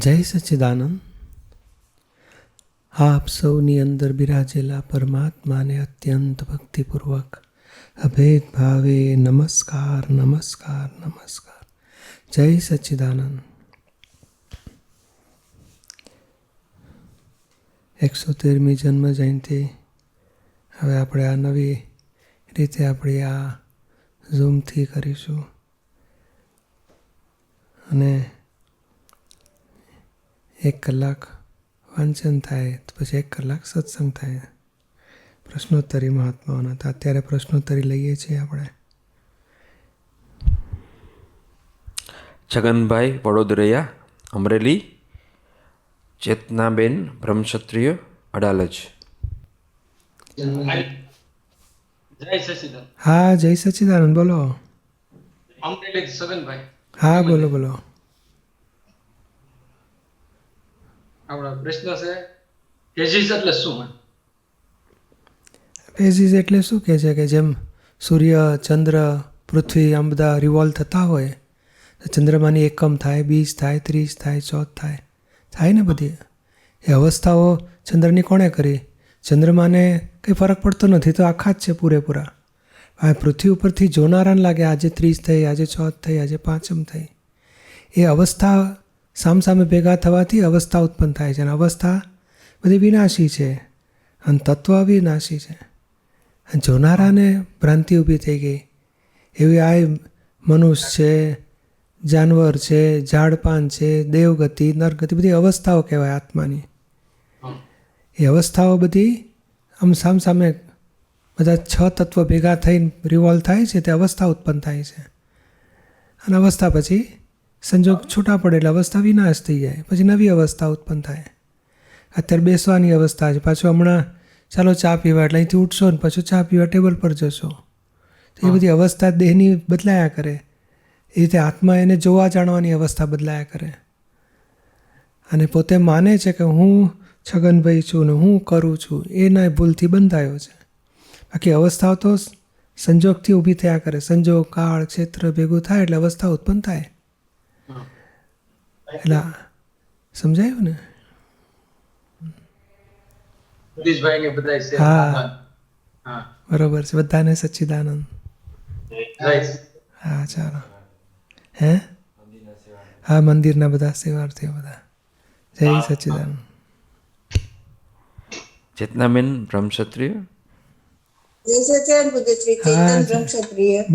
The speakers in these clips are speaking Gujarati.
જય સચ્ચિદાનંદ. આપ સૌની અંદર બિરાજેલા પરમાત્માને અત્યંત ભક્તિપૂર્વક અભેદ ભાવે નમસ્કાર નમસ્કાર નમસ્કાર. જય સચ્ચિદાનંદ. 113મી જન્મ જયંતિ. હવે આપણે આ નવી રીતે આપણી આ ઝૂમથી કરીશું અને 1 કલાક વાંચન થાય તો પછી 1 કલાક સત્સંગ થાય. પ્રશ્નોત્તરી મહાત્માઓના તો અત્યારે પ્રશ્નોત્તરી લઈએ છીએ આપણે. છગનભાઈ વડોદરિયા, અમરેલી. ચેતનાબેન બ્રહ્મક્ષત્રિય, અડાલજ. હા, જય સચ્ચિદાનંદ. બોલો. હા, બોલો બોલો. આપણો પ્રશ્ન છે ફેઝિસ એટલે શું? ફેઝિસ એટલે શું કહે છે કે જેમ સૂર્ય, ચંદ્ર, પૃથ્વી આમ બધા રિવોલ્વ થતા હોય તો ચંદ્રમાની એકમ થાય, 20 થાય, 30 થાય, 14 થાય ને બધી એ અવસ્થાઓ ચંદ્રની કોણે કરી? ચંદ્રમાને કંઈ ફરક પડતો નથી, તો આખા જ છે પૂરેપૂરા. આ પૃથ્વી ઉપરથી જોનારાને લાગે આજે 30 થઈ, આજે 14 થઈ, આજે 5મ થઈ. એ અવસ્થા સામસામે ભેગા થવાથી અવસ્થા ઉત્પન્ન થાય છે અને અવસ્થા બધી વિનાશી છે અને તત્વ વિનાશી છે. અને જોનારાને ભ્રાંતિ ઊભી થઈ ગઈ. એવી આ મનુષ્ય છે, જાનવર છે, ઝાડપાન છે, દેવગતિ, નરગતિ, બધી અવસ્થાઓ કહેવાય આત્માની. એ અવસ્થાઓ બધી આમ સામસામે બધા 6 તત્વ ભેગા થઈને રિવોલ્વ થાય છે, તે અવસ્થા ઉત્પન્ન થાય છે. અને અવસ્થા પછી સંજોગ છૂટા પડે એટલે અવસ્થા વિનાશ થઈ જાય, પછી નવી અવસ્થા ઉત્પન્ન થાય. અત્યારે બેસવાની અવસ્થા છે, પાછું હમણાં ચાલો ચા પીવા એટલે અહીંથી ઉઠશો ને પાછું ચા પીવા ટેબલ પર જશો. તો એ બધી અવસ્થા દેહની બદલાયા કરે. એ રીતે આત્મા એને જોવા જાણવાની અવસ્થા બદલાયા કરે અને પોતે માને છે કે હું છગનભાઈ છું ને હું કરું છું, એના ભૂલથી બંધાયો છે. બાકી અવસ્થાઓ તો સંજોગથી ઊભી થયા કરે. સંજોગ, કાળ, ક્ષેત્ર ભેગું થાય એટલે અવસ્થા ઉત્પન્ન થાય. એટલે સમજાયું ને? હા, બરોબર છે. બધાને સચ્ચિદાનંદ. હા, ચાલો. હે? હા, મંદિરના બધા સેવાર્થીઓ બધા. જય સચ્ચિદાનંદ. ચેતનાબેન બ્રહ્મક્ષત્રિય.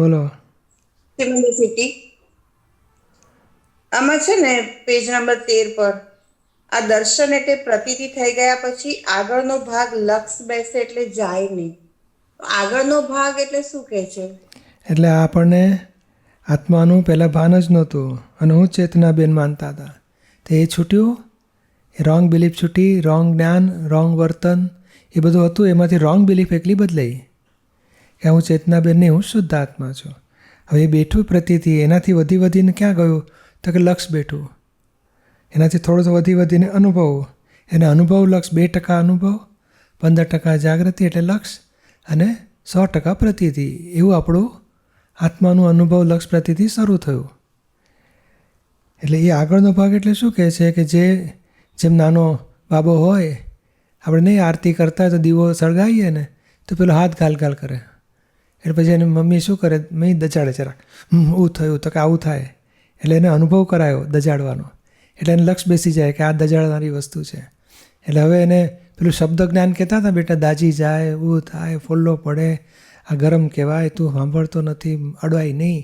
બોલો. આમાં છે ને પેજ નંબર 13 પર આ દર્શન એટલે પ્રતીતિ થઈ ગયા પછી આગળનો ભાગ લક્ષ બેસે એટલે જાય નહીં. આગળનો ભાગ એટલે શું કહે છે? એટલે આપણને આત્માનું પહેલાં ભાન જ નહોતું અને હું ચેતનાબેન માનતા હતા. તો એ છૂટ્યું, એ રોંગ બિલીફ છૂટી, રોંગ જ્ઞાન, રોંગ વર્તન એ બધું હતું. એમાંથી રોંગ બિલીફ એકલી બદલાઈ કે હું ચેતનાબેન નહીં, હું શુદ્ધ આત્મા છું. હવે એ બેઠું પ્રતીતિ એનાથી વધી વધીને ક્યાં ગયું? તો કે લક્ષ બેઠું. એનાથી થોડું વધી વધીને અનુભવ. એને અનુભવ લક્ષ 2% અનુભવ, 15% જાગૃતિ એટલે લક્ષ અને 100% પ્રતીતિ. એવું આપણું આત્માનું અનુભવ લક્ષ પ્રતીતિ શરૂ થયું. એટલે એ આગળનો ભાગ એટલે શું કહે છે કે જેમ નાનો બાબો હોય, આપણે નહીં આરતી કરતા તો દીવો સળગાવીએ ને તો પેલો હાથ ગાલ કરે. એટલે પછી એને મમ્મી શું કરે? મેં દજાડે જરાક, એવું થયું તો કે આવું થાય. એટલે એને અનુભવ કરાયો દજાડવાનો. એટલે એને લક્ષ બેસી જાય કે આ દજાડનારી વસ્તુ છે. એટલે હવે એને પેલું શબ્દ જ્ઞાન કહેતા હતા, બેટા દાજી જાય, એવું થાય, ફોલ્લો પડે, આ ગરમ કહેવાય, તું સાંભળતો નથી, અડવાય નહીં.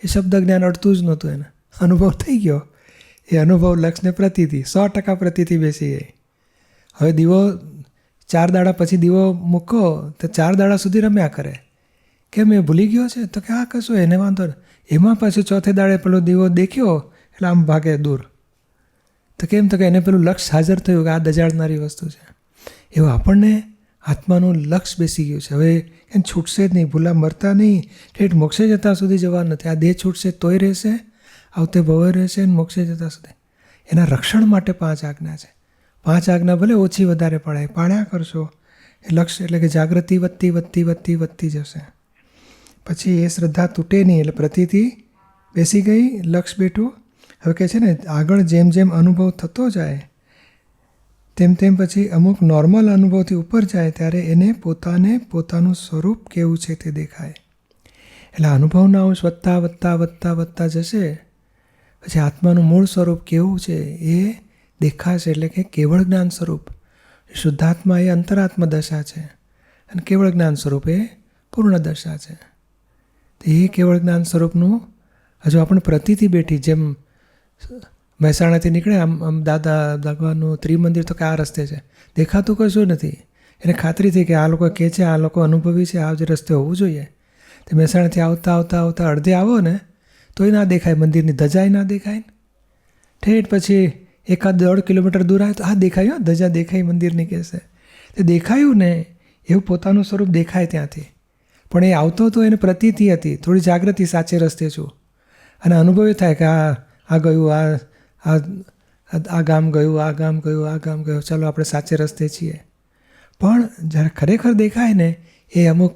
એ શબ્દ જ્ઞાન અડતું જ નહોતું. એને અનુભવ થઈ ગયો. એ અનુભવ લક્ષને પ્રતીતિ 100% પ્રતીતિ બેસી ગઈ. હવે દીવો 4 દાડા પછી દીવો મૂકો તો 4 દાડા સુધી રમ્યા કરે. કેમ એ ભૂલી ગયો છે? તો કે આ કશું એને વાંધો નહીં. એમાં પાછું 4થે દાડે પેલો દીવો દેખ્યો એટલે આમ ભાગે દૂર. તો કેમ? તો કે એને પેલું લક્ષ હાજર થયું કે આ દજાડનારી વસ્તુ છે. એવું આપણને આત્માનું લક્ષ બેસી ગયું છે. હવે એને છૂટશે જ નહીં, ભૂલા મરતા નહીં, ઠેઠ મોક્ષે જતા સુધી જવા નથી. આ દેહ છૂટશે તોય રહેશે, આવતે ભવે રહેશે અને મોક્ષે જતા સુધી. એના રક્ષણ માટે 5 આજ્ઞા છે. 5 આજ્ઞા ભલે ઓછી વધારે પડાય, પાળ્યા કરશો એ લક્ષ એટલે કે જાગૃતિ વધતી વધતી વધતી વધતી જશે. પછી એ શ્રદ્ધા તૂટે નહીં એટલે પ્રતીતિ બેસી ગઈ, લક્ષ બેઠું. હવે કહે છે ને આગળ જેમ જેમ અનુભવ થતો જાય તેમ તેમ પછી અમુક નોર્મલ અનુભવથી ઉપર જાય ત્યારે એને પોતાને પોતાનું સ્વરૂપ કેવું છે તે દેખાય. એટલે અનુભવના અંશ વધતા વધતા વધતા વધતા જશે પછી આત્માનું મૂળ સ્વરૂપ કેવું છે એ દેખાશે. એટલે કે કેવળ જ્ઞાન સ્વરૂપ શુદ્ધાત્મા એ અંતરાત્મા દશા છે અને કેવળ જ્ઞાન સ્વરૂપ એ પૂર્ણ દશા છે. તો એ કેવળ જ્ઞાન સ્વરૂપનું હજુ આપણે પ્રતિથી બેઠી જેમ મહેસાણાથી નીકળે આમ દાદા ભગવાનનું ત્રિમંદિર તો કે આ રસ્તે છે, દેખાતું કશું નથી. એને ખાતરી થઈ કે આ લોકો કહે છે આ લોકો અનુભવી છે આ જ રસ્તે હોવું જોઈએ. તો મહેસાણાથી આવતા આવતા આવતા અડધે આવો ને તોય ના દેખાય, મંદિરની ધજાય ના દેખાય ને. ઠેઠ પછી 1-1.5 કિલોમીટર દૂર આવે તો આ દેખાયું, ધજા દેખાઈ મંદિરની કહેશે. તે દેખાયું ને એવું પોતાનું સ્વરૂપ દેખાય ત્યાંથી. પણ એ આવતો તો એને પ્રતીતિ હતી, થોડી જાગૃતિ સાચે રસ્તે છું અને અનુભવ થાય કે આ ગયું, આ ગામ ગયું, આ ગામ ગયું, આ ગામ ગયું, ચાલો આપણે સાચે રસ્તે છીએ. પણ જ્યારે ખરેખર દેખાય ને એ અમુક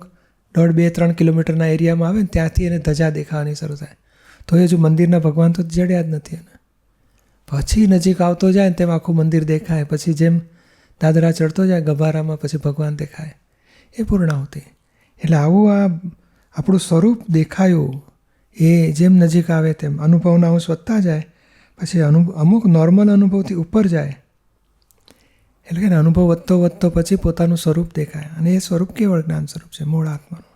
1.5-2-3 કિલોમીટરના એરિયામાં આવે ને ત્યાંથી એને ધજા દેખાવાની શરૂ થાય. તો એ જો મંદિરના ભગવાન તો જડ્યા જ નથી એને. પછી નજીક આવતો જાય ને તેમ આખું મંદિર દેખાય. પછી જેમ દાદરા ચડતો જાય ગભારામાં પછી ભગવાન દેખાય. એ પૂર્ણાહુતિ. એટલે આવું આ આપણું સ્વરૂપ દેખાયું એ જેમ નજીક આવે તેમ અનુભવના અંશ વધતા જાય પછી અમુક નોર્મલ અનુભવથી ઉપર જાય. એટલે કે અનુભવ વધતો વધતો પછી પોતાનું સ્વરૂપ દેખાય અને એ સ્વરૂપ કેવળ જ્ઞાન સ્વરૂપ છે, મૂળ આત્માનું.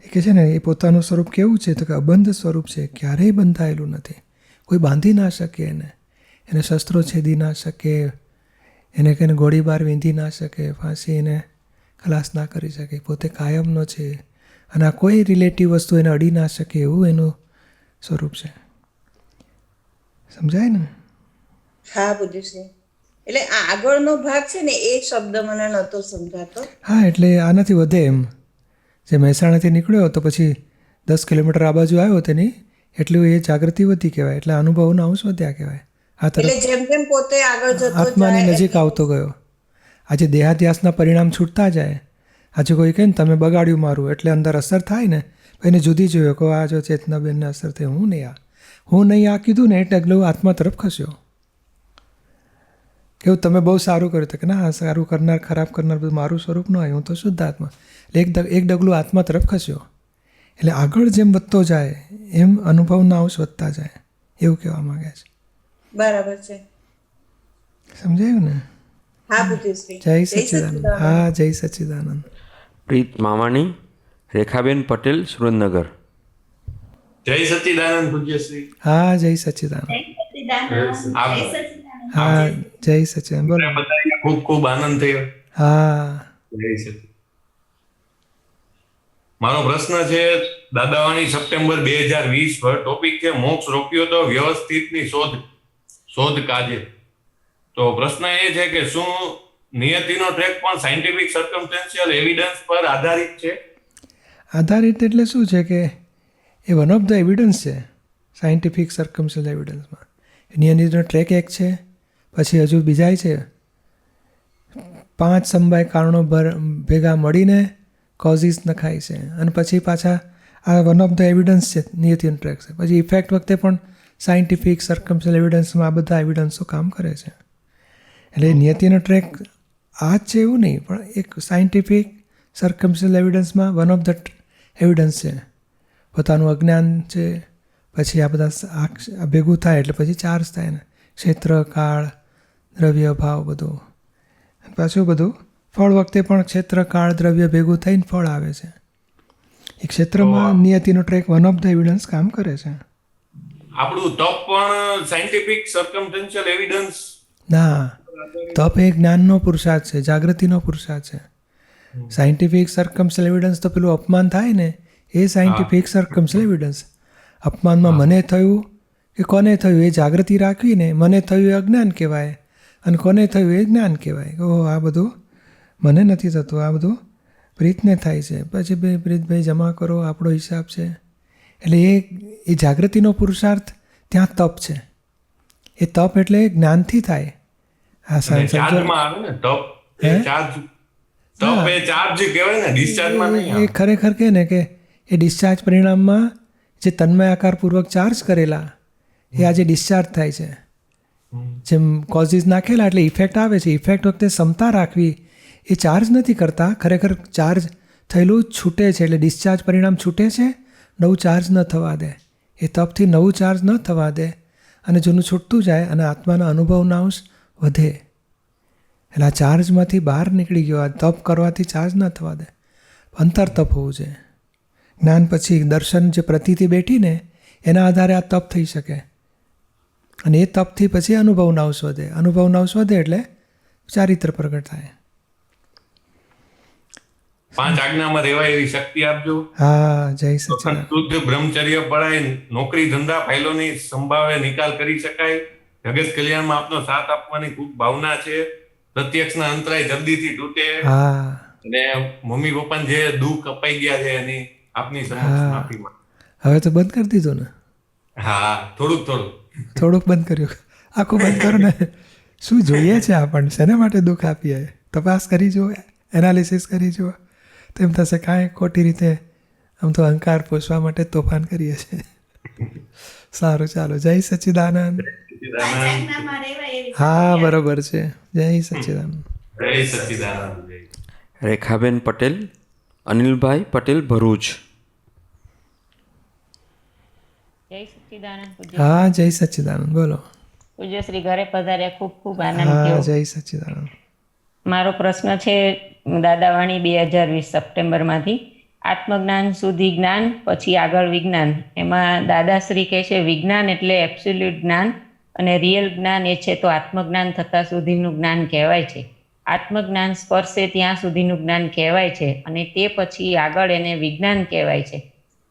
એ કહે છે ને એ પોતાનું સ્વરૂપ કેવું છે તો કે અબંધ સ્વરૂપ છે, ક્યારેય બંધાયેલું નથી. કોઈ બાંધી ના શકે એને શસ્ત્રો છેદી ના શકે, એને કઈને ગોળીબાર વીંધી ના શકે, ફાંસી એને ખલાસ ના કરી શકે. પોતે કાયમનો છે અને આ કોઈ રિલેટિવ વસ્તુ એને અડી ના શકે એવું એનું સ્વરૂપ છે. સમજાય ને? હા બુદ્ધિશ્રી. એટલે આ આગળનો ભાગ છે ને એ શબ્દ મને નહોતો સમજાતો. હા એટલે આનાથી વધે એમ. જે મહેસાણાથી નીકળ્યો તો પછી 10 કિલોમીટર આ બાજુ આવ્યો તેની એટલું એ જાગૃતિ વધી કહેવાય. એટલે અનુભવના અંશ વધ્યા કહેવાય. આ એટલે તરફ જેમ જેમ પોતે આગળ જતો આત્માની નજીક આવતો ગયો. આજે દેહાધ્યાસના પરિણામ છૂટતા જાય. આજે કોઈ કહે ને તમે બગાડ્યું મારું એટલે અંદર અસર થાય ને એને જુદી જોયો કે આ જો ચેતનાબેનને અસર થઈ, હું નહીં આ કીધું ને એટલે ડગલું આત્મા તરફ ખસ્યો. કેવું તમે બહુ સારું કર્યું તો કે ના સારું કરનાર ખરાબ કરનાર બધું મારું સ્વરૂપ ન હોય, હું તો શુદ્ધ આત્મા. એટલે એક ડગલું આત્મા તરફ ખસ્યો. એટલે આગળ જેમ વધતો જાય એમ અનુભવના અંશ વધતા જાય એવું કહેવા માંગે છે. બરાબર છે. સમજાયું ને? હા બુદ્ધિશ્રી. જય સચ્ચિદાનંદ. હા જય સચ્ચિદાનંદ. પ્રીત મામાણી, રેખાબેન પટેલ, સુરેન્દ્રનગર. જય સચ્ચિદાનંદ પૂજ્યશ્રી. હા જય સચ્ચિદાનંદ. હા જય સચ્ચિદાનંદ. બોલો. બધાને ખૂબ ખૂબ આનંદ થયો. હા જય સચ્ચિદાનંદ. મારો પ્રશ્ન છે દાદાવાણી સપ્ટેમ્બર 2020 પર ટોપિક છે મોક્ષ રોક્યો તો વ્યવસ્થિતની શોધ કાજે. તો પ્રશ્ન એ છે કે શું નિયતિનો ટ્રેક પણ સાયન્ટિફિક સર્કમસ્ટેન્શિયલ એવિડન્સ પર આધારિત છે? આધારિત એટલે શું છે કે એ વન ઓફ ધ એવિડન્સ છે સાયન્ટિફિક સર્કમસ્ટેન્શિયલ એવિડન્સમાં. નિયતિનો ટ્રેક એક છે, પછી હજુ બીજાય છે 5 સમવાય કારણો ભેગા મળીને કોઝિસ નખાય છે અને પછી પાછા આ વન ઓફ ધ એવિડન્સ છે નિયતિનો ટ્રેક છે. પછી ઇફેક્ટ વખતે પણ સાયન્ટિફિક સર્કમસ્ટેન્શિયલ એવિડન્સમાં આ બધા એવિડન્સો કામ કરે છે. એટલે નિયતિનો ટ્રેક આ જ છે એવું નહીં, પણ એક સાયન્ટિફિક સર્કમસ્ટેન્શિયલ એવિડન્સમાં વન ઓફ ધ એવિડન્સ છે. પોતાનું અજ્ઞાન છે, પછી આ બધા ભેગું થાય એટલે પછી ચાર્જ થાય ને ક્ષેત્ર કાળ દ્રવ્ય ભાવ બધું. પાછું બધું ફળ વખતે પણ ક્ષેત્ર કાળ દ્રવ્ય ભેગું થઈને ફળ આવે છે. એ ક્ષેત્રમાં નિયતિનો track one of the evidence કામ કરે છે. આપણું તપ પણ સાયન્ટિફિક સર્કમસ્ટેન્શિયલ એવિડન્સ? ના, તપ એ જ્ઞાનનો પુરુષાર્થ છે, જાગૃતિનો પુરુષાર્થ છે. સાયન્ટિફિક સર્કમસ્ટેન્શિયલ એવિડન્સ તો પેલું અપમાન થાય ને એ સાયન્ટિફિક સર્કમસ્ટેન્શિયલ એવિડન્સ. અપમાનમાં મને થયું કે કોને થયું એ જાગૃતિ રાખવીને મને થયું એ અજ્ઞાન કહેવાય અને કોને થયું એ જ્ઞાન કહેવાય. ઓહો આ બધું મને નથી થતું, આ બધું પ્રીતને થાય છે. પછી ભાઈ પ્રીતભાઈ જમા કરો, આપણો હિસાબ છે. એટલે એ જાગૃતિનો પુરુષાર્થ ત્યાં તપ છે. એ તપ એટલે જ્ઞાનથી થાય. આ ચાર્જમાં આવે ને તપ એ ચાર્જ. તપ એ ચાર્જ કહેવાય ને, ડિસ્ચાર્જમાં નહીં આવે. એ ખરેખર કે ને કે એ ડિસ્ચાર્જ પરિણામમાં જે તન્મય આકારપૂર્વક ચાર્જ કરેલા એ આજે ડિસ્ચાર્જ થાય છે. જેમ કોઝિસ નાખેલા એટલે ઇફેક્ટ આવે છે. ઇફેક્ટ વખતે ક્ષમતા રાખવી, એ ચાર્જ નથી કરતા, ખરેખર ચાર્જ થયેલું છૂટે છે, એટલે ડિસ્ચાર્જ પરિણામ છૂટે છે, નવું ચાર્જ ન થવા દે. એ તપથી નવું ચાર્જ ન થવા દે અને જૂનું છૂટતું જાય અને આત્માના અનુભવના અંશ વધે. એટલે આ ચાર્જમાંથી બહાર નીકળી ગયો. આ તપ કરવાથી ચાર્જ ન થવા દે, અંતર તપ હોવું જોઈએ. જ્ઞાન પછી દર્શન જે પ્રતીતિ બેઠીને એના આધારે આ તપ થઈ શકે અને એ તપથી પછી અનુભવના અંશ વધે. અનુભવના અંશ વધે એટલે ચારિત્ર પ્રગટ થાય. 5 આજ્ઞામાં રહેવાય એવી શક્તિ આપજો. હા, જય સચિદાનંદ. શુદ્ધ બ્રહ્મચર્ય પડાય, નોકરી ધંધા ફાઇલોની સંભાવે નિકાલ કરી શકાય. જગત કલ્યાણમાં આપનો સાથ આપવાની ખૂબ ભાવના છે. પ્રત્યક્ષના અંતરાય જલ્દીથી તૂટે હા અને મમ્મી પપ્પાને જે દુઃખ અપાઈ ગયા છે એની આપની સમક્ષ માફી માંગુ. હવે તો બંધ કરી દીધું ને? હા, થોડુંક થોડુંક બંધ કર્યું. આખું બંધ કરો ને. શું જોઈએ છે આપણને? શેના માટે દુઃખ આપીએ? તપાસ કરી જુઓ, એનાલિસિસ કરી જુઓ, તો એમ થશે કાંઈ ખોટી રીતે આમ તો અહંકાર પોષવા માટે તોફાન કરીએ છીએ. સારું, ચાલો. જય સચ્ચિદાનંદ. હા, બરોબર છે. જય સચ્ચિદાનંદ. જય સચ્ચિદાનંદ. રેખાબેન પટેલ, અનિલભાઈ પટેલ, ભરૂચ. જય સચ્ચિદાનંદ. પૂજ્ય હા, જય સચ્ચિદાનંદ. બોલો. પૂજ્ય શ્રી ઘરે પધાર્યા, ખૂબ ખૂબ આનંદ હા, થયો. જય સચ્ચિદાનંદ. મારો પ્રશ્ન છે દાદાવાણી 2020 સપ્ટેમ્બરમાંથી, આત્મજ્ઞાન સુધી જ્ઞાન પછી આગળ વિજ્ઞાન. એમાં દાદાશ્રી કહે છે વિજ્ઞાન એટલે એબ્સોલ્યુટ જ્ઞાન અને રિયલ જ્ઞાન એ છે તો આત્મજ્ઞાન થતા સુધીનું જ્ઞાન કહેવાય છે. આત્મજ્ઞાન સ્પર્શે ત્યાં સુધીનું જ્ઞાન કહેવાય છે અને તે પછી આગળ એને વિજ્ઞાન કહેવાય છે.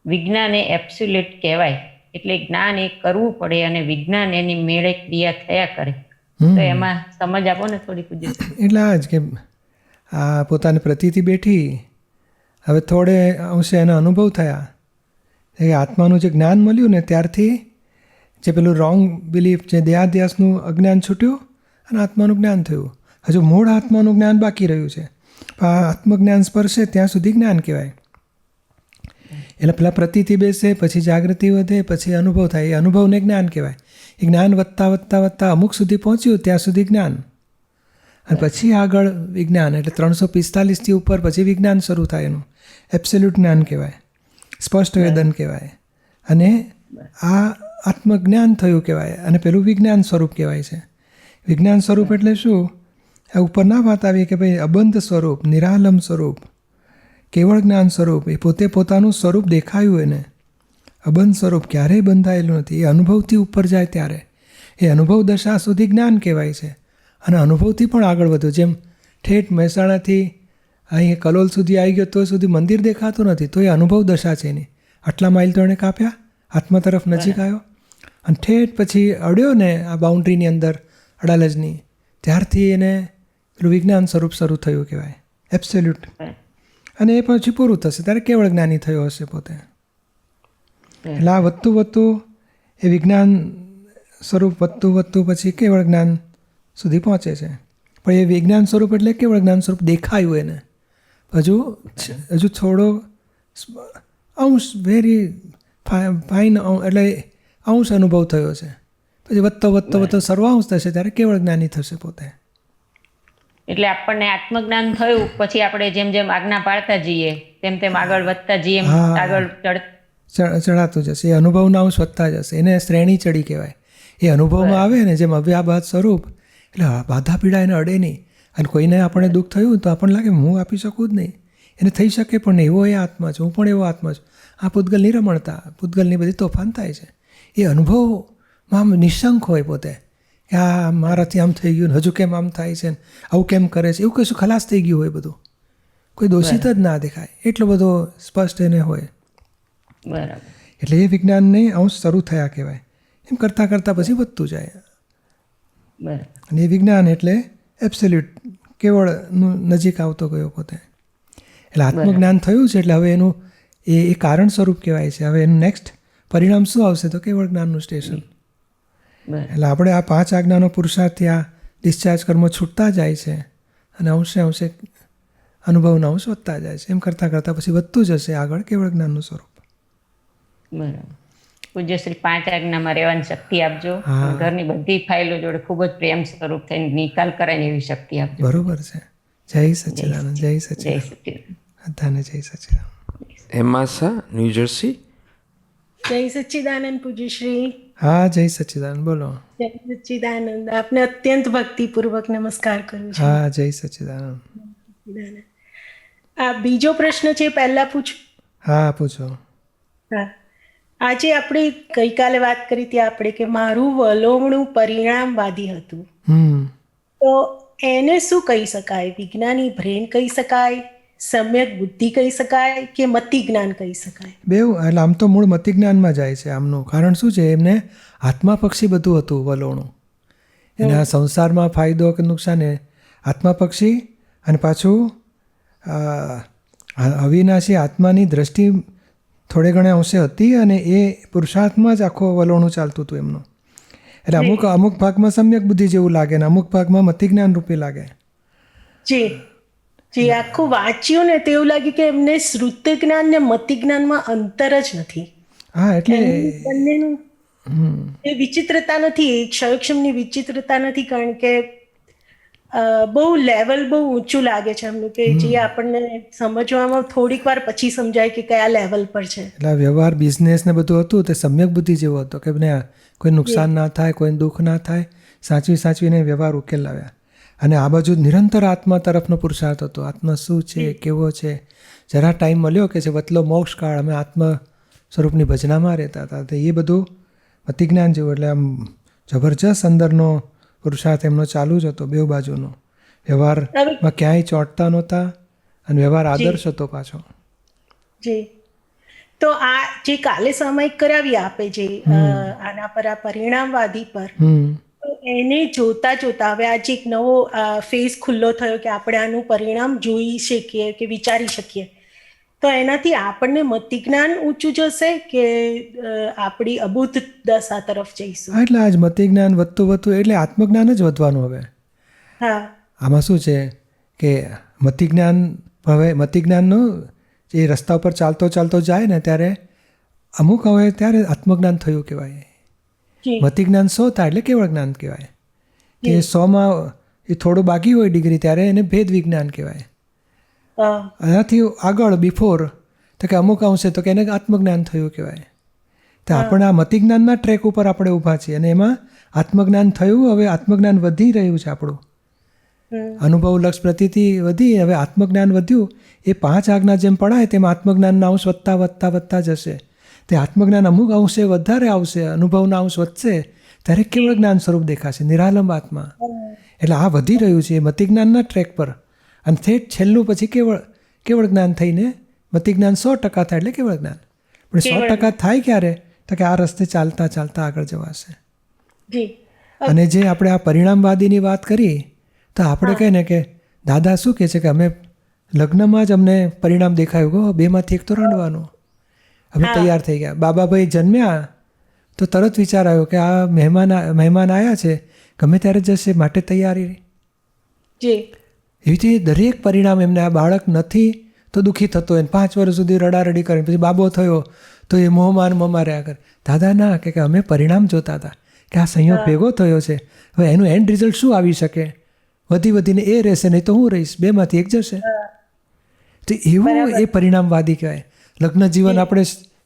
વિજ્ઞાન એ એબ્સોલ્યુટ કહેવાય, એટલે જ્ઞાન એ કરવું પડે અને વિજ્ઞાન એની મેળે ક્રિયા થયા કરે. તો એમાં સમજ આપો ને થોડી પૂજ્ય. એટલે આ જ કે આ પોતાની પ્રતીતિ બેઠી, હવે થોડે અંશે એના અનુભવ થયા. એ આત્માનું જે જ્ઞાન મળ્યું ને ત્યારથી જે પેલું રોંગ બિલીફ, જે દેહાધ્યાસનું અજ્ઞાન છૂટ્યું અને આત્માનું જ્ઞાન થયું. હજુ મૂળ આત્માનું જ્ઞાન બાકી રહ્યું છે. પણ આ આત્મજ્ઞાન સ્પર્શે ત્યાં સુધી જ્ઞાન કહેવાય. એટલે પેલા પ્રતીતિ બેસે, પછી જાગૃતિ વધે, પછી અનુભવ થાય. એ અનુભવને જ્ઞાન કહેવાય. એ જ્ઞાન વધતા વધતા વધતા અમુક સુધી પહોંચ્યું ત્યાં સુધી જ્ઞાન, અને પછી આગળ વિજ્ઞાન. એટલે 345થી ઉપર પછી વિજ્ઞાન શરૂ થાય. એનું એબ્સોલ્યુટ જ્ઞાન કહેવાય, સ્પષ્ટ વેદન કહેવાય. અને આ આત્મજ્ઞાન થયું કહેવાય. અને પેલું વિજ્ઞાન સ્વરૂપ કહેવાય છે. વિજ્ઞાન સ્વરૂપ એટલે શું? આ ઉપર ના વાત આવી કે ભાઈ અબંધ સ્વરૂપ, નિરાલમ સ્વરૂપ, કેવળ જ્ઞાન સ્વરૂપ. એ પોતે પોતાનું સ્વરૂપ દેખાયું એને. અબંધ સ્વરૂપ ક્યારેય બંધાયેલું નથી. એ અનુભવથી ઉપર જાય ત્યારે એ અનુભવ દશા સુધી જ્ઞાન કહેવાય છે. અને અનુભવથી પણ આગળ વધ્યું. જેમ ઠેઠ મહેસાણાથી અહીં કલોલ સુધી આવી ગયો તો સુધી મંદિર દેખાતું નથી, તો એ અનુભવ દશા છે એની. આટલા માઇલ તો એણે કાપ્યા, આત્મા તરફ નજીક આવ્યો. અને ઠેઠ પછી અડ્યો ને આ બાઉન્ડ્રીની અંદર અડાલજની, ત્યારથી એને પેલું વિજ્ઞાન સ્વરૂપ શરૂ થયું કહેવાય, એબ્સોલ્યુટ. અને એ પછી પૂરું થશે ત્યારે કેવળ જ્ઞાની થયો હશે પોતે. એટલે આ વધતું વધતું એ વિજ્ઞાન સ્વરૂપ વધતું પછી કેવળ જ્ઞાન સુધી પહોંચે છે. પણ એ વિજ્ઞાન સ્વરૂપ એટલે કેવળ જ્ઞાન સ્વરૂપ દેખાયું એને. હજુ થોડો અંશ, વેરી ફાઇન, એટલે અંશ અનુભવ થયો છે. પછી વધતો સર્વાંશ થશે ત્યારે કેવળ જ્ઞાની થશે પોતે. એટલે આપણને આત્મજ્ઞાન થયું પછી આપણે જેમ જેમ આજ્ઞા પાળતા જઈએ તેમ તેમ આગળ વધતા જઈએ, આગળ ચડાતું જશે. એ અનુભવના અંશ વધતા જશે. એને શ્રેણી ચડી કહેવાય. એ અનુભવમાં આવે ને જેમ અવ્યાબાદ સ્વરૂપ, એટલે બાધા પીડા એને અડે નહીં. અને કોઈને આપણે દુઃખ થયું તો આપણને લાગે હું આપી શકું જ નહીં, એને થઈ શકે પણ નહીં. એવો એ આત્મા છે, હું પણ એવો આત્મા છું. આ પૂતગલની રમણતા, પૂતગલની બધી તોફાન થાય છે. એ અનુભવમાં નિશંક હોય પોતે કે આ મારાથી આમ થઈ ગયું, હજુ કેમ આમ થાય છે, આવું કેમ કરે છે, એવું કશું ખલાસ થઈ ગયું હોય બધું. કોઈ દોષિત જ ના દેખાય, એટલો બધો સ્પષ્ટ એને હોય. બરાબર. એટલે એ વિજ્ઞાનને અંશ શરૂ થયા કહેવાય. એમ કરતાં કરતાં પછી વધતું જાય. બરાબર. અને એ વિજ્ઞાન એટલે એબ્સોલ્યુટ, કેવળનું નજીક આવતો ગયો પોતે. એટલે આત્મજ્ઞાન થયું છે એટલે હવે એનું એ કારણ સ્વરૂપ કહેવાય છે. હવે એનું નેક્સ્ટ પરિણામ શું આવશે તો કેવળ જ્ઞાનનું સ્ટેશન. એટલે આપણે આ 5 આજ્ઞાનો પુરુષાર્થથી આ ડિસ્ચાર્જ કર્મો છૂટતા જાય છે અને અંશે અંશે અનુભવના અંશ વધતા જાય છે. એમ કરતાં કરતાં પછી વધતું જશે આગળ કેવળ જ્ઞાનનું સ્વરૂપ. બરાબર. પૂજ્યશ્રી 5 આજ્ઞામાં રહેવાની શક્તિ આપજો. હા. ઘરની બધી ફાઇલો જોડે ખૂબ જ પ્રેમ સ્વરૂપ થઈને નિકાલ કરાય એવી શક્તિ આપજો. બરોબર છે. જય સચ્ચિદાનંદ, જય જય સચ્ચિદાનંદ, સચ્ચિદાનંદ. બધાને જય સચ્ચિદાનંદ. એમાસા ન્યૂ જર્સી. જય સચ્ચિદાનંદ પૂજ્યશ્રી. હા, જય સચ્ચિદાનંદ, બોલો. જય સચ્ચિદાનંદ. આપને અત્યંત ભક્તિપૂર્વક નમસ્કાર કરું છું. હા, જય સચ્ચિદાનંદ. સચ્ચિદાનંદ. આ બીજો પ્રશ્ન છે, પહેલા પૂછું. હા, પૂછો. હા, આજે આપણે ગઈકાલે વાત કરી હતી આપણે કે મારું વલોવણું પરિણામવાદી હતું, તો એને શું કહી શકાય? વિજ્ઞાની બ્રેન કહી શકાય, સમ્યક બુદ્ધિ કહી શકાય, કે મતિ જ્ઞાન કહી શકાય? બેઉ, એટલે આમ તો મૂળ મતિજ્ઞાનમાં જાય છે આમનું. કારણ શું છે, એમને આત્મા પક્ષી બધું હતું વલોણું. એને આ સંસારમાં ફાયદો કે નુકસાન એ આત્મા પક્ષી, અને પાછું અવિનાશી આત્માની દ્રષ્ટિ થોડે ઘણે અંશે હતી, અને એ પુરુષાર્થમાં જ આખો વલોણું ચાલતું હતું એમનું. એટલે અમુક ભાગમાં સમ્યક બુદ્ધિ જેવું લાગે ને અમુક ભાગમાં મતિજ્ઞાન રૂપી લાગે. જી જી, આખું વાંચ્યું ને તો એવું લાગ્યું કે એમને શ્રુત જ્ઞાન ને મતિ જ્ઞાનમાં અંતર જ નથી. હા, એટલે બંનેનું એ વિચિત્રતા નથી, ક્ષયક્ષમની વિચિત્રતા નથી, કારણ કે બહુ લેવલ બહુ ઊંચું લાગે છે એમનું, કે જે આપણને સમજવામાં થોડીક વાર પછી સમજાય કે કયા લેવલ પર છે. એટલે આ વ્યવહાર બિઝનેસ ને બધું હતું તે સમ્યક બુદ્ધિ જેવો હતો કે મને કોઈ નુકસાન ના થાય, કોઈ દુઃખ ના થાય, સાચવીને વ્યવહાર ઉકેલ લાવ્યા. અને આ બાજુ નિરંતર આત્મા તરફનો પુરુષાર્થ હતો. આત્મા શું છે, કેવો છે. જરા ટાઈમ મળ્યો કે છે વતલો મોક્ષ કાળ અમે આત્મ સ્વરૂપની ભજનામાં રહેતા હતા, તો એ બધું મતિજ્ઞાન જેવું. એટલે આમ જબરજસ્ત અંદરનો પુરુષાર્થ એમનો ચાલુ જ હતો, બેઉ બાજુનો. વ્યવહારમાં ક્યાંય ચોંટતા નહોતા, અને વ્યવહાર આદર્શ હતો પાછો. જી, તો આ જે કાલે સામાયિક કરાવી આપે છે આના પર, આ પરિણામવાદી પર, તો એને જોતા હવે આજે એક નવો ફેઝ ખુલ્લો થયો કે આપણે આનું પરિણામ જોઈ શકીએ કે વિચારી શકીએ, તો એનાથી આપણને મતિજ્ઞાન ઊંચું જશે કે આપણી અબુદ્ધ દશા તરફ જઈશું? હા, એટલે આજ મતિજ્ઞાન વધતું એટલે આત્મજ્ઞાન જ વધવાનું. હવે હા, આમાં શું છે કે મતિજ્ઞાનનું જે રસ્તા ઉપર ચાલતો જાય ને ત્યારે અમુક હવે ત્યારે આત્મજ્ઞાન થયું કહેવાય. મતિજ્ઞાન 100 થાય એટલે કેવળ જ્ઞાન કહેવાય. કે 100માં એ થોડું બાકી હોય ડિગ્રી ત્યારે એને ભેદ વિજ્ઞાન કહેવાય. એનાથી આગળ બિફોર તો કે અમુક અંશે તો કે એને આત્મજ્ઞાન થયું કહેવાય. તો આપણે આ મતિજ્ઞાનના ટ્રેક ઉપર આપણે ઊભા છીએ, અને એમાં આત્મજ્ઞાન થયું. હવે આત્મજ્ઞાન વધી રહ્યું છે આપણું. અનુભવ લક્ષ પ્રતીતિ વધી, હવે આત્મજ્ઞાન વધ્યું. એ 5 આજ્ઞા જેમ પડાય તેમ આત્મજ્ઞાનના અંશ વધતા જશે. તે આત્મજ્ઞાન અમુક અંશે વધારે આવશે, અનુભવના અંશ વધશે, ત્યારે કેવળ જ્ઞાન સ્વરૂપ દેખાશે, નિરાલંબ આત્મા. એટલે આ વધી રહ્યું છે મતિજ્ઞાનના ટ્રેક પર. અને છેલ્લું પછી કેવળ જ્ઞાન થઈને મતિજ્ઞાન 100% થાય એટલે કેવળ જ્ઞાન. પણ 100% થાય ક્યારે? તો કે આ રસ્તે ચાલતા આગળ જવાશે. અને જે આપણે આ પરિણામવાદીની વાત કરી, તો આપણે કહે ને કે દાદા શું કહે છે કે અમે લગ્નમાં જ અમને પરિણામ દેખાયું, ગો 2માંથી 1 તો રણવાનું. અમે તૈયાર થઈ ગયા. બાબાભાઈ જન્મ્યા તો તરત વિચાર આવ્યો કે આ મહેમાન આવ્યા છે, ગમે ત્યારે જશે, માટે તૈયારી. એવી રીતે દરેક પરિણામ એમને, આ બાળક નથી તો દુઃખી થતો હોય, 5 વર્ષ સુધી રડારડી કરે, પછી બાબો થયો તો એ મોહમાં રહ્યા કરે. દાદા ના કે અમે પરિણામ જોતા હતા કે આ સંયોગ ભેગો થયો છે, હવે એનું એન્ડ રિઝલ્ટ શું આવી શકે? વધીને એ રહેશે, નહીં તો હું રહીશ, 2માંથી 1 જશે. તો એવું એ પરિણામવાદી કહેવાય. લગ્ન જીવન આપણે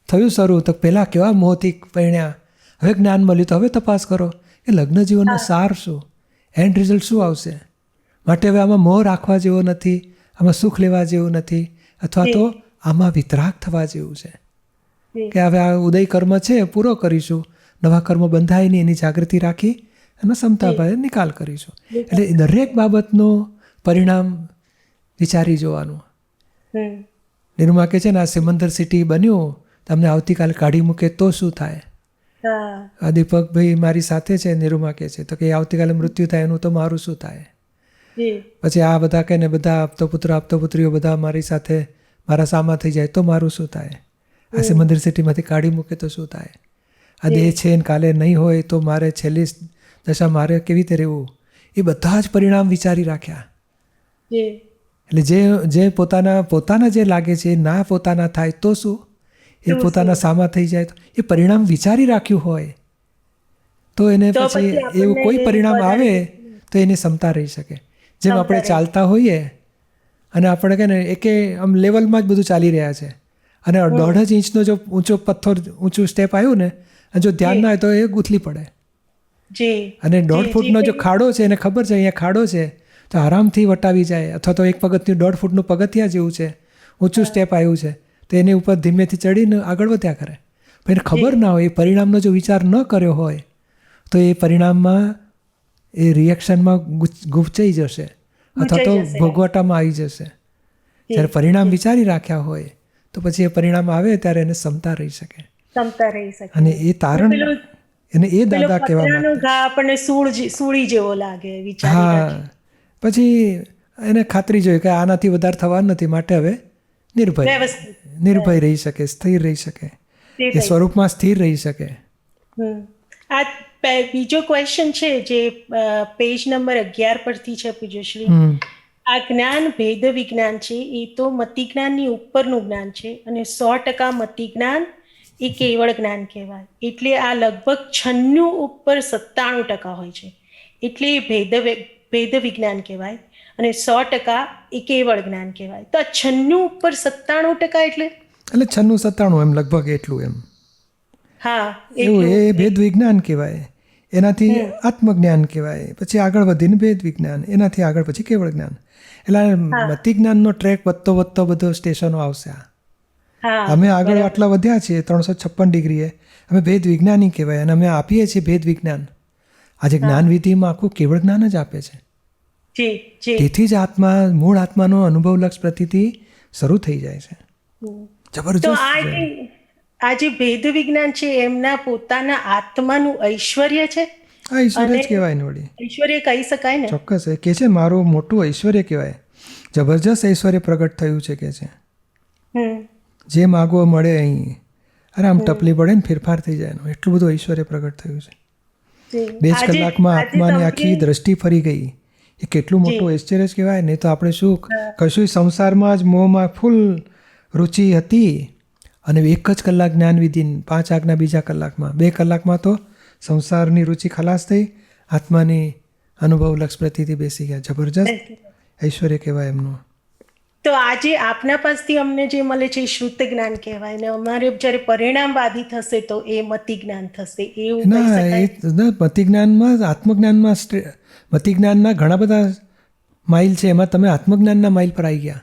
થયું શરૂ તો પહેલાં કેવા મોહથી પરિણ્યા, હવે જ્ઞાન મળ્યું તો હવે તપાસ કરો કે લગ્ન જીવનનો સાર શું, એન્ડ રિઝલ્ટ શું આવશે. માટે હવે આમાં મોહ રાખવા જેવો નથી, આમાં સુખ લેવા જેવું નથી, અથવા તો આમાં વિતરાગ થવા જેવું છે કે હવે આ ઉદય કર્મ છે પૂરો કરીશું, નવા કર્મ બંધાય નહીં એની જાગૃતિ રાખી અને ક્ષમતાભાવે નિકાલ કરીશું. એટલે દરેક બાબતનું પરિણામ વિચારી જોવાનું. નિરૂમા કે છે ને આ સિમંદર સિટી બન્યું, તમને આવતીકાલે કાઢી મૂકે તો શું થાય? આ દીપકભાઈ મારી સાથે છે, નિરૂમા કે છે, તો કે આવતીકાલે મૃત્યુ થાય એનું તો મારું શું થાય? પછી આ બધા કે ને બધા આપતોપુત્રીઓ બધા મારી સાથે મારા સામા થઈ જાય તો મારું શું થાય? આ સિમંદર સિટીમાંથી કાઢી મૂકે તો શું થાય? આ દેહ છે ને કાલે નહીં હોય તો મારે છેલ્લી દશા મારે કેવી રીતે રહેવું? એ બધા જ પરિણામ વિચારી રાખ્યા. એટલે જે પોતાના જે લાગે છે ના પોતાના થાય તો શું, એ પોતાના સામા થઈ જાય તો એ પરિણામ વિચારી રાખ્યું હોય તો એને તો પછી પછી આપણને એવું કોઈ પરિણામ વધારે આવે તો એની ક્ષમતા રહી શકે. જેમ આપણે રહી ચાલતા હોઈએ અને આપણે કહે ને એકે આમ લેવલમાં જ બધું ચાલી રહ્યા છે અને 1.5 ઇંચનો જો ઊંચો પથ્થર ઊંચું સ્ટેપ આવ્યું ને અને જો ધ્યાન ના હોય તો એ ગૂંથલી પડે. જી અને 1.5 ફૂટનો જો ખાડો છે એને ખબર છે અહીંયા ખાડો છે તો આરામથી વટાવી જાય. અથવા તો એક પગથિયું 1.5 ફૂટનું પગથિયા જેવું છે, ઊંચું સ્ટેપ આવ્યું છે તો એની ઉપર ધીમેથી ચડીને આગળ વધ્યા કરે. પણ એને ખબર ના હોય, એ પરિણામનો જો વિચાર ન કર્યો હોય તો એ પરિણામમાં એ રિએક્શનમાં ગુંચાઈ જશે અથવા તો ભોગવટામાં આવી જશે. જ્યારે પરિણામ વિચારી રાખ્યા હોય તો પછી એ પરિણામ આવે ત્યારે એને ક્ષમતા રહી શકે. ક્ષમતા રહી શકે. અને એ તારણ એને એ પેલો દાદા કહેવા પતરાનો ઘા આપણને સૂળી જેવો લાગે વિચારી હા રાખીએ. પછી એને ખાતરી જોઈએ કે આનાથી વધારે થવાનું નથી, માટે હવે વ્યવસ્થિત. નિર્ભય રહી શકે, સ્થિર રહી શકે, એ સ્વરૂપમાં સ્થિર રહી શકે. આ બીજો ક્વેશ્ચન છે જે પેજ નંબર 11 પરથી છે પૂજ્યશ્રી. આ જ્ઞાન ભેદ વિજ્ઞાન છે, એ તો મતિ જ્ઞાનની ઉપરનું જ્ઞાન છે અને 100% મતિ જ્ઞાન એ કેવળ જ્ઞાન કહેવાય. એટલે આ લગભગ 96 ઉપર 97% હોય છે એટલે એ ભેદ વિજ્ઞાન કહેવાય અને 100% એ કેવળ જ્ઞાન કહેવાય. તો આ 96 ઉપર 97% એટલે 96-97 એમ લગભગ એટલું એમ હા એવું એ ભેદ વિજ્ઞાન કહેવાય. એનાથી આત્મજ્ઞાન કહેવાય, પછી આગળ વધીને ભેદ વિજ્ઞાન, એનાથી આગળ પછી કેવળ જ્ઞાન. એટલે મતિ જ્ઞાનનો ટ્રેક વધતો વધતો બધો સ્ટેશનો આવશે. અમે આગળ આટલા વધ્યા છીએ 356 ડિગ્રીએ, અમે ભેદ વિજ્ઞાની કહેવાય અને અમે આપીએ છીએ ભેદ વિજ્ઞાન. આજે જ્ઞાન વિધિમાં આખું કેવળ જ્ઞાન જ આપે છે. તેથી જ મૂળ આત્માનો અનુભવલક્ષ પ્રતીતિ શરૂ થઈ જાય છે. જબરજસ્ત. આ જે ભેદ વિજ્ઞાન છે એમના પોતાના આત્માનું ઐશ્વર્ય છે. ઐશ્વર્ય જ કહેવાય ને વળી. ઐશ્વર્ય કહી શકાય ને. ચોક્કસ એ કે છે મારું મોટું ઐશ્વર્ય કહેવાય. જબરજસ્ત ઐશ્વર્ય પ્રગટ થયું છે કે છે. જે માગવો મળે અહીં, અરે આમ ટપલી પડે ને ફેરફાર થઈ જાય, એટલું બધું ઐશ્વર્ય પ્રગટ થયું છે. 2 જ કલાકમાં આત્માની આખી દ્રષ્ટિ ફરી ગઈ. એ કેટલું મોટું ઐશ્વર્ય જ કહેવાય. નહીં તો આપણે શું કશું સંસારમાં જ મોહમાં ફૂલ રુચિ હતી અને 1 જ કલાક જ્ઞાનવિધિ, 5 આજ્ઞા બીજા કલાકમાં, 2 કલાકમાં તો સંસારની રુચિ ખલાસ થઈ, આત્માની અનુભવલક્ષ પ્રતીતિ બેસી ગયા. જબરજસ્ત ઐશ્વર્ય કહેવાય એમનું. તો આજે આપના પાસથી અમને જે મળે છે એ શુદ્ધ જ્ઞાન કહેવાય ને અમારે જ્યારે પરિણામવાદી થશે તો એ મતિ જ્ઞાન થશે એવું કહી શકાય. મતિ જ્ઞાનમાં આત્મજ્ઞાનમાં મતિ જ્ઞાનના ઘણા બધા માઇલ છે, એમાં તમે આત્મજ્ઞાનના માઇલ પર આવી ગયા.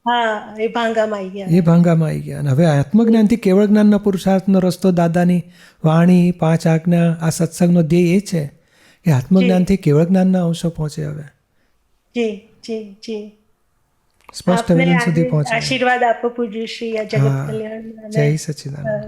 હા, એ ભાંગામાં આવી ગયા. એ ભાંગામાં આવી ગયા. અને હવે આત્મજ્ઞાનથી કેવળ જ્ઞાનના પુરુષાર્થનો રસ્તો, દાદાની વાણી, 5 આજ્ઞા, આ સત્સંગનો ધ્યેય એ છે કે આત્મજ્ઞાનથી કેવળ જ્ઞાનના અંશો પહોંચે. હવે જી જી જી સ્પષ્ટ વિજ્ઞાન સુધી પહોંચે. આશીર્વાદ આપો પૂજ્યશ્રી આ જગત કલ્યાણ. જય સચ્ચિદાનંદ.